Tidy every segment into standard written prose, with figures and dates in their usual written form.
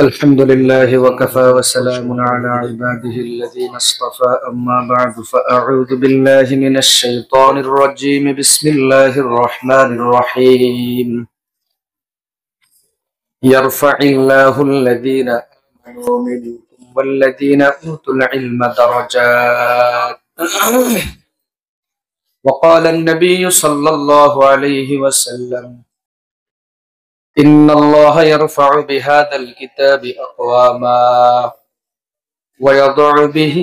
الحمد لله وكفى وسلام على عباده الذين اصطفى أما بعد فأعوذ بالله من الشيطان الرجيم بسم الله الرحمن الرحيم يرفع الله الذين آمنوا منكم والذين أوتوا العلم درجات وقال النبي صلى الله عليه وسلم إن الله يرفع بهذا الكتاب أقواما ويضع به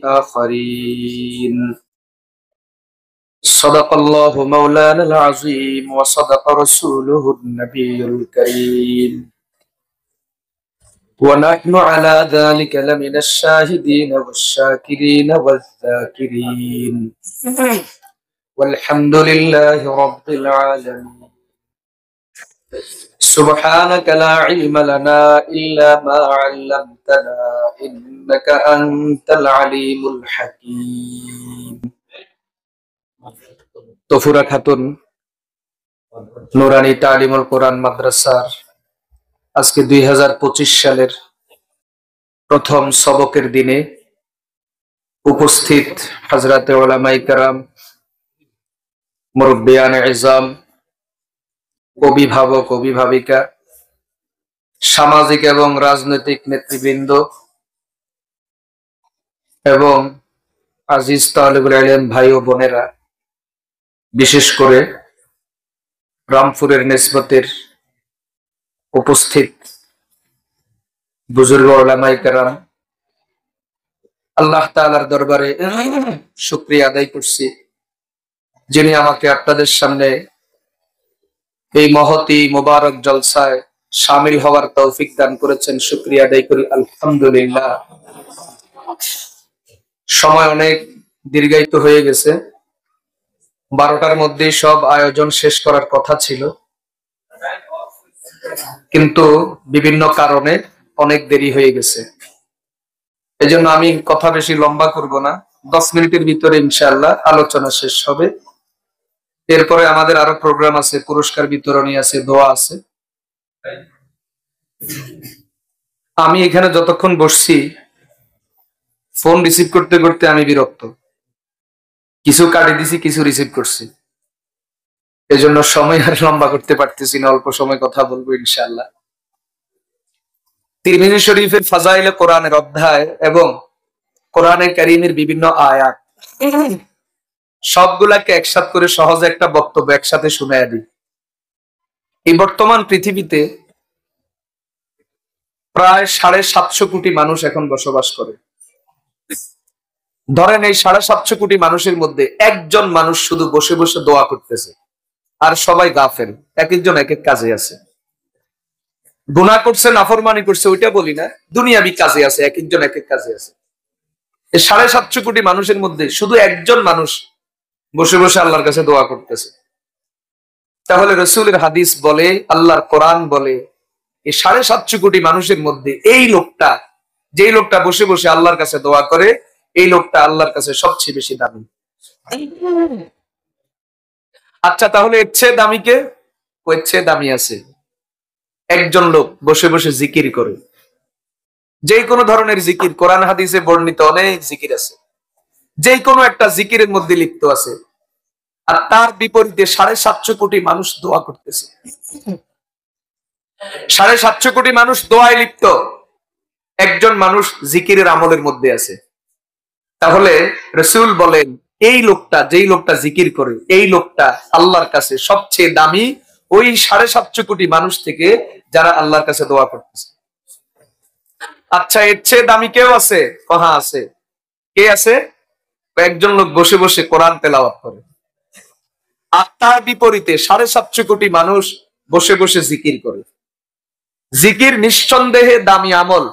آخرين صدق الله مولانا العظيم وصدق رسوله النبي الكريم ونحن على ذلك لمن الشاهدين والشاكرين والذاكرين والحمد لله رب العالمين سبحانك لا علم لنا إلا ما علمتنا إنك أنت العليم الحكيم তফুরা খাতুন নুরানি তালিমুল কোরআন মাদ্রাসার আজকে 2025 সালের প্রথম সবকের দিনে উপস্থিত হযরতে উলামায়ে কেরাম, মুরব্বিয়ানে ইজাম, অভিভাবক অভিভাবিকা, সামাজিক এবং রাজনৈতিক নেতৃবৃন্দ এবং আজিজ তালিবুল ইলম ভাই ও বোনেরা, বিশেষ করে রামপুরের নিসবতের উপস্থিত বুজুর্গ উলামায়ে কেরাম, আল্লাহ তাআলার দরবারে শুকরিয়া আদায় করছি যিনি আমাকে আপনাদের সামনে এই মহতি মুবারক জলসায় শামিল হওয়ার তৌফিক দান করেছেন। শুকরিয়া আদায় করি আলহামদুলিল্লাহ। সময় অনেক দীর্ঘায়িত হয়ে গেছে, 12টার মধ্যে সব আয়োজন শেষ করার কথা ছিল, কিন্তু বিভিন্ন কারণে অনেক দেরি হয়ে গেছে। এজন্য আমি কথা বেশি লম্বা করব না, 10 মিনিটের ভিতরে ইনশাআল্লাহ আলোচনা শেষ হবে। এরপরে আমাদের আরো প্রোগ্রাম আছে, পুরস্কার বিতরণী আছে, দোয়া আছে। আমি এখানে যতক্ষণ বসছি ফোন রিসিভ করতে করতে আমি বিরক্ত, কিছু কাটি দিছি, কিছু রিসিভ করছি, এজন্য সময় আর লম্বা করতে পারতেছি না, অল্প সময় কথা বলবো ইনশাআল্লাহ। তিরমিজি শরীফের ফাজাইলে কোরআনের অধ্যায় এবং কোরআনে কারীমের বিভিন্ন আয়াত সবগুলাকে একসাথে করে সহজে একটা বক্তব্য একসাথে শুনাইয়া দিই। এই বর্তমান পৃথিবীতে প্রায় 750 কোটি মানুষ এখন বসবাস করে। ধরেন এই 750 কোটি মানুষের মধ্যে একজন মানুষ শুধু বসে বসে দোয়া করতেছে, আর সবাই গাফেল, এক একজন এক এক কাজে আছে। গুনাহ করছে, নাফরমানি করছে, ওইটা বলি না, দুনিয়াবি কাজে আছে, এক একজন এক এক কাজে আছে। এই 750 কোটি মানুষের মধ্যে শুধু একজন মানুষ বসে বসে আল্লাহর কাছে দোয়া করতেছে। তাহলে রাসূলের হাদিস বলে, আল্লাহর কোরআন বলে, এই 750 কোটি মানুষের মধ্যে এই লোকটা, যেই লোকটা বসে বসে আল্লাহর কাছে দোয়া করে, এই লোকটা আল্লাহর কাছে সবচেয়ে বেশি দামি। আচ্ছা, তাহলে এর চেয়ে দামি কে? ওর চেয়ে দামি আছে একজন লোক বসে বসে জিকির করে। যে কোনো ধরনের জিকির, কোরআন হাদিসে বর্ণিত অনেক জিকির আছে, যে কোনো একটা জিকিরের মধ্যে লিপ্ত আছে, আর তার বিপরীতে 750 কোটি মানুষ দোয়া করতেছে। 750 কোটি মানুষ দোয়ায় লিপ্ত, একজন মানুষ জিকিরের আমলের মধ্যে আছে। তাহলে রাসূল বলেন, এই লোকটা, যেই লোকটা জিকির করে, এই লোকটা আল্লাহর কাছে সবচেয়ে দামি ওই 750 কোটি মানুষ থেকে যারা আল্লাহর কাছে দোয়া করতেছে। আচ্ছা, এর চেয়ে দামি কেউ আছে? হ্যাঁ আছে। কে আছে? একজন লোক বসে বসে কোরআন তেলাওয়াত করে, আর তার বিপরীতে 750 কোটি মানুষ বসে বসে জিকির করে। জিকির নিঃসন্দেহে দামি আমল,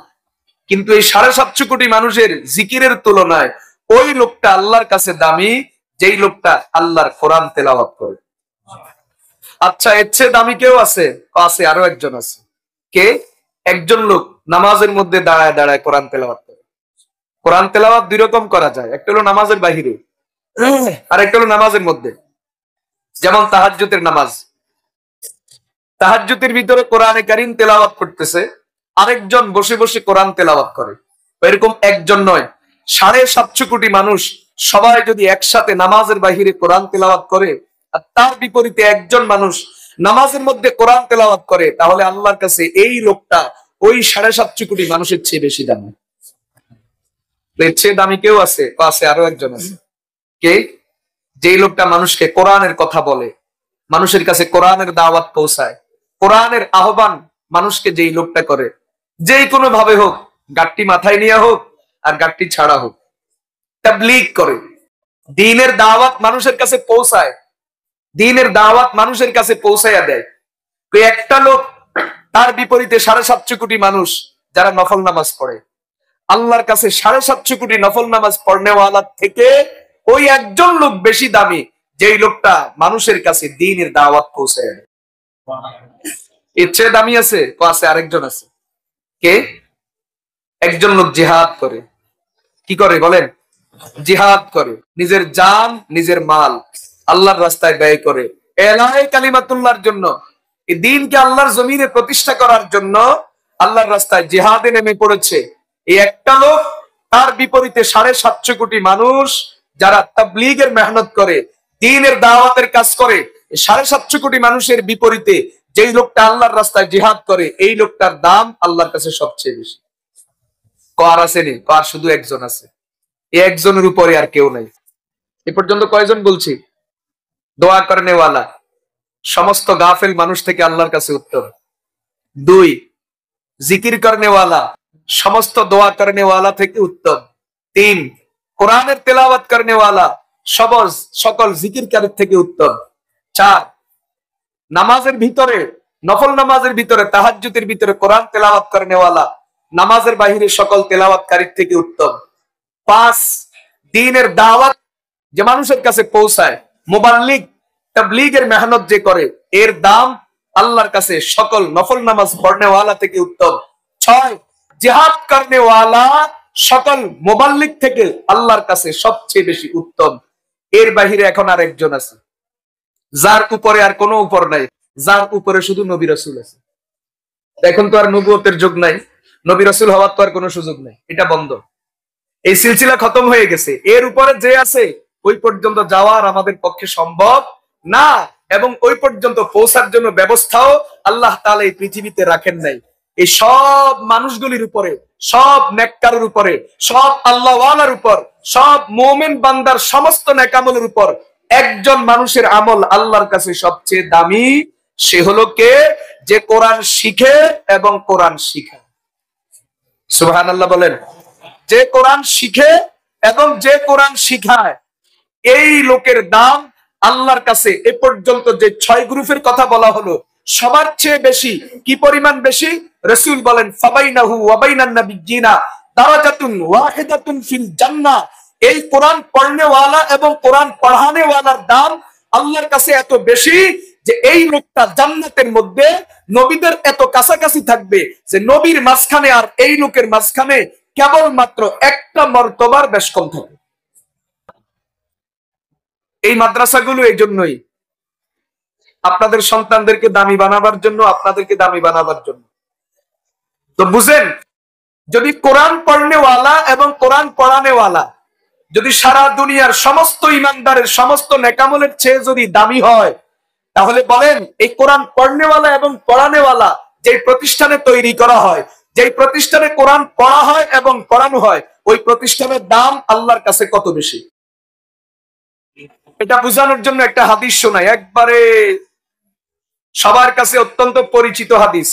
কিন্তু এই 750 কোটি মানুষের জিকিরের তুলনায় ওই লোকটা আল্লাহর কাছে দামি, যেই লোকটা আল্লাহর কোরআন তেলাওয়াত করে। আচ্ছা, এর চেয়ে দামি কেউ আছে? আছে, আরো একজন আছে। কে? একজন লোক নামাজের মধ্যে দাঁড়ায় দাঁড়ায় কোরআন তেলাওয়াত করে। কোরআন তেলাওয়াত দুই রকম করা যায়, একটা হলো নামাজের বাহিরে, আর একটা হলো নামাজের মধ্যে। যেমন তাহাজ্জুদের নামাজ, তাহাজ্জুদের ভিতরে কোরআনে কারীম তেলাওয়াত করতেছে, আরেকজন বসে বসে কোরআন তেলাওয়াত করে। এরকম একজন নয়, 750 কোটি মানুষ সবাই যদি একসাথে নামাজের বাহিরে কোরআন তেলাওয়াত করে, আর তার বিপরীতে একজন মানুষ নামাজের মধ্যে কোরআন তেলাওয়াত করে, তাহলে আল্লাহর কাছে এই লোকটা ওই 750 কোটি মানুষের চেয়ে বেশি দামি। এর চেয়ে দামি কেউ আছে? আছে, আরো একজন আছে। কে? যেই লোকটা মানুষকে কোরআনের কথা বলে, মানুষের কাছে কোরআনের দাওয়াত পৌঁছায়, কোরআনের আহ্বান মানুষকে যেই লোকটা করে, যেই কোনো ভাবে হোক, গাট্টি মাথায় নিয়ে হোক আর গাট্টি ছাড়া হোক, তাবলীগ করে, দ্বীনের দাওয়াত মানুষের কাছে পৌঁছায়, দ্বীনের দাওয়াত মানুষের কাছে পৌঁছাইয়া দেয়। একটা লোক, তার বিপরীতে 750 কোটি মানুষ যারা নফল নামাজ পড়ে, আল্লাহর কাছে 750 কোটি নফল নামাজ পড়নেওয়ালা থেকে ওই একজন লোক বেশি দামি, যেই লোকটা মানুষের কাছে দ্বীনের দাওয়াত পৌঁছায় দেয়। এর চেয়ে দামি আছে? আছে, আরেকজন আছে। কে? একজন লোক জিহাদ করে। কি করে বলেন? জিহাদ করে, নিজের জান নিজের মাল আল্লাহর রাস্তায় ব্যয় করে, এলাহে কালিমাতুল্লাহর জন্য, এই দ্বীনকে আল্লাহর জমিনে প্রতিষ্ঠা করার জন্য আল্লাহর রাস্তায় জিহাদে নেমে পড়েছে। এই একটা লোক, তার বিপরীতে 750 কোটি মানুষ যারা তাবলীগের মেহনত করে, দ্বীনের দাওয়াতের কাজ করে, 750 কোটি মানুষের বিপরীতে যেই লোকটা আল্লাহর রাস্তায় জিহাদ করে, এই লোকটার দাম আল্লাহর কাছে সবচেয়ে বেশি। কার আসেনি? কার? শুধু একজন আছে। এই একজনের উপরে আর কেউ নাই। এ পর্যন্ত কয়জন বলছি? দোয়া করনেওয়ালা সমস্ত গাফেল মানুষ থেকে আল্লাহর কাছে উত্তম। 2, জিকির করনেওয়ালা সমস্ত দোয়া করনেওয়ালা থেকে উত্তম। 3, কোরআনের তেলাওয়াত করনেওয়ালা সকল জিকিরকারীর থেকে উত্তম। 4, নামাজের ভিতরে, নফল নামাজের ভিতরে, তাহাজ্জুদের ভিতরে কোরআন তেলাওয়াত করনেওয়ালা নামাজের বাহিরে সকল তেলাওয়াতকারীর থেকে উত্তম। 5, দ্বীনের দাওয়াত যে মানুষের কাছে পৌঁছায়, মুবাল্লিগ, তাবলীগের মেহনত যে করে, এর দাম আল্লাহর কাছে সকল নফল নামাজ পড়নেওয়ালা থেকে উত্তম। 6, জিহাদ করনেওয়ালা সকল মুবাল্লিগ থেকে আল্লাহর কাছে সবচেয়ে বেশি উত্তম। এর বাহিরে এখন আর একজন আছে, যার উপরে আর কোনো উপর নাই, যার উপরে শুধু নবী রাসূল আছে। এখন তো আর নবুয়তের যুগ নাই, নবী রাসূল হওয়ার তো আর কোনো সুযোগ নাই, এটা বন্ধ, এই সিলসিলা খতম হয়ে গেছে। এর উপরে যে আছে ওই পর্যন্ত যাওয়ার আমাদের পক্ষে সম্ভব না, এবং ওই পর্যন্ত পৌঁছার জন্য ব্যবস্থাও আল্লাহ তাআলা এই পৃথিবীতে রাখেন নাই। এই সব মানুষগুলির উপরে, সব নেককারের উপরে, সব আল্লাহওয়ালার উপর, সব মুমিন বান্দার সমস্ত নেকামলের উপর একজন মানুষের আমল আল্লাহর কাছে সবচেয়ে দামি। সে হলো কে? যে কোরআন শিখে এবং কোরআন শিখায়। সুবহানাল্লাহ বলেন। যে কোরআন শিখে এবং যে কোরআন শিখায়, এই লোকের দাম আল্লাহর কাছে এ পর্যন্ত যে 6 গ্রুপের কথা বলা হলো, সবার চেয়ে বেশি। কি পরিমাণ বেশি? রাসূল বলেন, ফাবাইনাহু ওয়া বাইনান নাবিয়্যিনা দারাজাতুন ওয়াহিদাতুন ফিল জান্নাহ। এই কোরআন পড়নেওয়ালা এবং কোরআন পড়ানেওয়ালার দাম আল্লাহর কাছে এত বেশি যে এই লোকটা জান্নাতের মধ্যে নবীদের এত কাছাকাছি থাকবে যে নবীর মাঝখানে আর এই লোকের মাঝখানে কেবলমাত্র একটা মর্তবার বেশ কম থাকে। এই মাদ্রাসাগুলো এই জন্যই, আপনাদের সন্তানদেরকে দামি বানাবার জন্য, আপনাদেরকে দামি বানাবার জন্য। তো বুঝেন, যদি কোরআন পড়নেওয়ালা এবং কোরআন পড়ানেওয়ালা যদি সারা দুনিয়ার সমস্ত ইমানদারের সমস্ত নেকামলের চেয়ে যদি দামি হয়, তাহলে বলেন এই কোরআন পড়নেওয়ালা এবং পড়ানেওয়ালা যে প্রতিষ্ঠানে তৈরি করা হয়, যে প্রতিষ্ঠানে কোরআন পড়া হয় এবং পড়ানো হয়, ওই প্রতিষ্ঠানের দাম আল্লাহর কাছে কত বেশি? এটা বোঝানোর জন্য একটা হাদিস শোনাই, একবারে সবার কাছে অত্যন্ত পরিচিত হাদিস।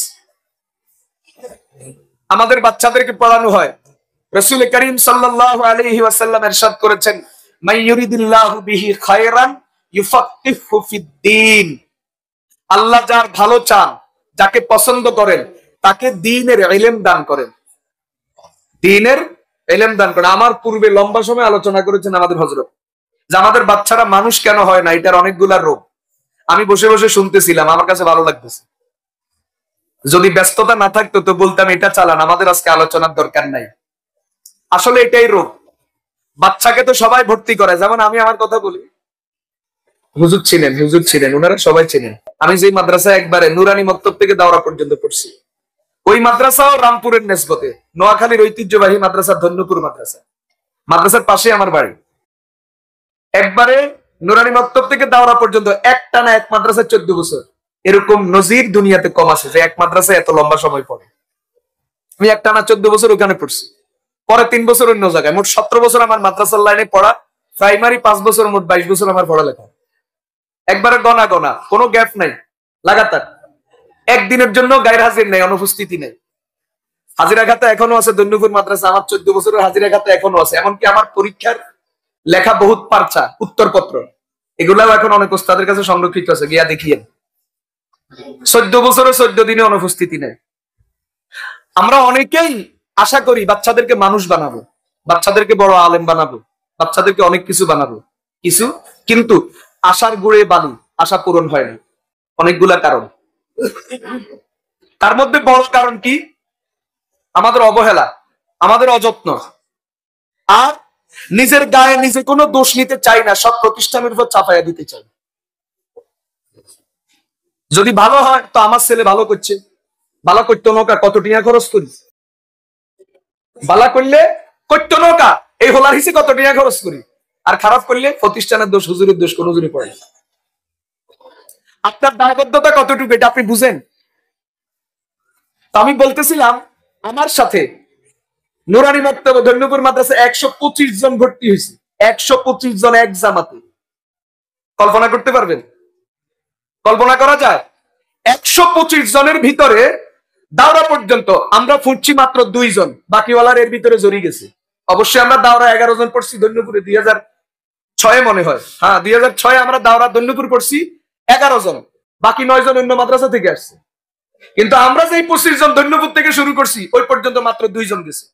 আমাদের বাচ্চাদেরকে পড়ানো হয়। রাসূল করিম সাল্লাল্লাহু আলাইহি ওয়াসাল্লাম ইরশাদ করেছেন, মান ইউরিদিল্লাহু বিহি খায়রান ইউফাক্কিহু ফিদ্দীন। আল্লাহ যার ভালো চান, যাকে পছন্দ করেন, তাকে দ্বীনের ইলম দান করেন। দ্বীনের ইলম দান করেন। আমার পূর্বে লম্বা সময় আলোচনা করেছেন আমাদের হযরত, যে আমাদের বাচ্চারা মানুষ কেন হয় না, এটার অনেকগুলা রোগ। আমি বসে বসে শুনতেছিলাম, আমার কাছে ভালো লাগতেছে। যদি ব্যস্ততা না থাকতো তো বলতাম এটা চালান, আমাদের আজকে আলোচনার দরকার নাই। আসলে এটাই রোগ। বাচ্চাকে তো সবাই ভর্তি করে, যেমন আমি আমার কথা বলি, হুজুর ছিলেন, ওনারা সবাই ছিলেন। আমি যে মাদ্রাসায় একবারে নুরানি মক্তব থেকে দাওরা পর্যন্ত পড়ছি, ওই মাদ্রাসাও রামপুরের নেসবতে, নোয়াখালীর ঐতিহ্যবাহী মাদ্রাসা ধন্যপুর মাদ্রাসা। মাদ্রাসার পাশে আমার বাড়ি। একবারে নুরানি মক্তব থেকে দাওরা পর্যন্ত একটানা এক মাদ্রাসায় 14 বছর। এরকম নজির দুনিয়াতে কম আছে যে এক মাদ্রাসায় এত লম্বা সময় পড়ে। আমি একটানা 14 বছর ওখানে পড়ছি, পরে 3 বছর অন্য জায়গায়, মোট 17 বছর আমার মাদ্রাসার লাইনে পড়া। প্রাইমারি 5 বছর, মোট 22 বছর আমার পড়ালেখা। একবারে গনা গনা, কোনো গ্যাপ নাই, লাগাতার। একদিনের জন্য গায়ের হাজির নেই, অনুপস্থিতি নেই। হাজিরা খাতা এখনো আছে ধন্যপুর মাদ্রাসা, আমার 14 বছরের হাজিরা খাতা এখনো আছে। এমনকি আমার পরীক্ষার লেখা বহুত পারচা, উত্তরপত্র, এগুলাও এখন অনেক ওস্তাদের কাছে সংরক্ষিত আছে, গিয়া দেখিয়েন। 14 বছরে 14 দিনে অনুপস্থিতি নেই। আমরা অনেকেই আশা করি বাচ্চাদেরকে মানুষ বানাবো, বাচ্চাদেরকে বড় আলেম বানাবো, বাচ্চাদেরকে অনেক কিছু বানাবো, কিন্তু আশার গুড়ে বালু, আশা পূরণ হয় না। অনেকগুলা কারণ। তার মধ্যে বড় কারণ কি? আমাদের অবহেলা, আমাদের অযত্ন। আর নিজের গায়ে নিজে কোনো দোষ নিতে চাই না, সব প্রতিষ্ঠানের উপর চাপাইয়া দিতে চাই। যদি ভালো হয় তো আমার ছেলে ভালো করছে, ভালো করতো নৌকা কত টিয়া খরচ করি, ভালো করলে করতো নৌকা এই হোলার হিসেবে কত টিয়া খরচ করি, আর খারাপ করলে প্রতিষ্ঠানের দোষ, হুজুরের দোষ, কোন হুজুরে পড়ে। আপনার দায়বদ্ধতা কতটুকু এটা আপনি বুঝেন? আমি বলতেছিলাম আমার সাথে নুরানি মক্তব ধন্যপুর মাদ্রাসা 125 জন ভর্তি হয়েছে, 125 জন এক জামাতে। কল্পনা করতে পারবেন? কল্পনা করা যায়? 125 জনের ভিতরে দাওরা পর্যন্ত আমরা ফুটছি মাত্র 2 জন, বাকিওয়ালার এর ভিতরে জড়িয়ে গেছে। অবশ্যই আমরা দাওরা 11 জন পড়ছি ধন্যপুরে, 2006 মনে হয়, হ্যাঁ 2006 আমরা দাওরা ধন্যপুর পড়ছি 11 জন, বাকি 9 জন অন্য মাদ্রাসা থেকে আসছে। কিন্তু আমরা যে 25 জন ধন্যপুর থেকে শুরু করছি ওই পর্যন্ত মাত্র 2 জন গেছে।